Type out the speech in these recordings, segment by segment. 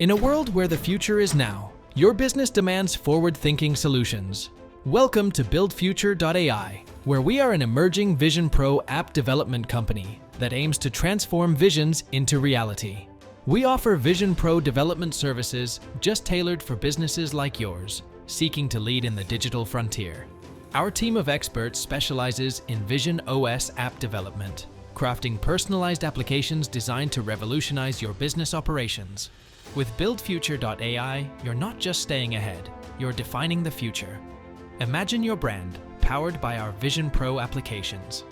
In a world where the future is now, your business demands forward-thinking solutions. Welcome to Buildfuture.ai, where we are an emerging Vision Pro app development company that aims to transform visions into reality. We offer Vision Pro development services just tailored for businesses like yours, seeking to lead in the digital frontier. Our team of experts specializes in VisionOS app development, crafting personalized applications designed to revolutionize your business operations. With Buildfuture.ai, you're not just staying ahead, you're defining the future. Imagine your brand, powered by our Vision Pro applications.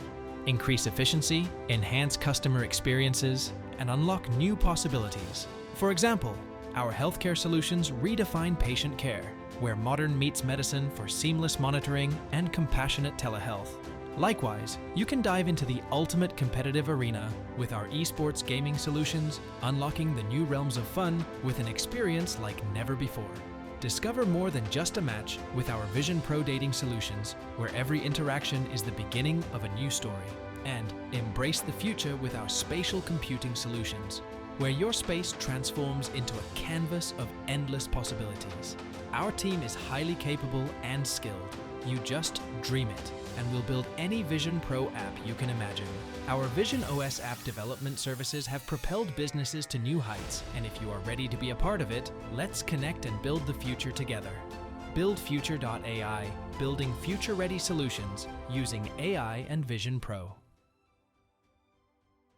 Increase efficiency, enhance customer experiences, and unlock new possibilities. For example, our healthcare solutions redefine patient care, where modern meets medicine for seamless monitoring and compassionate telehealth. Likewise, you can dive into the ultimate competitive arena with our esports gaming solutions, unlocking the new realms of fun with an experience like never before. Discover more than just a match with our Vision Pro dating solutions, where every interaction is the beginning of a new story. And embrace the future with our spatial computing solutions, where your space transforms into a canvas of endless possibilities. Our team is highly capable and skilled. You just dream it, and we'll build any Vision Pro app you can imagine. Our VisionOS app development services have propelled businesses to new heights, and if you are ready to be a part of it, let's connect and build the future together. Buildfuture.ai, building future-ready solutions using AI and Vision Pro.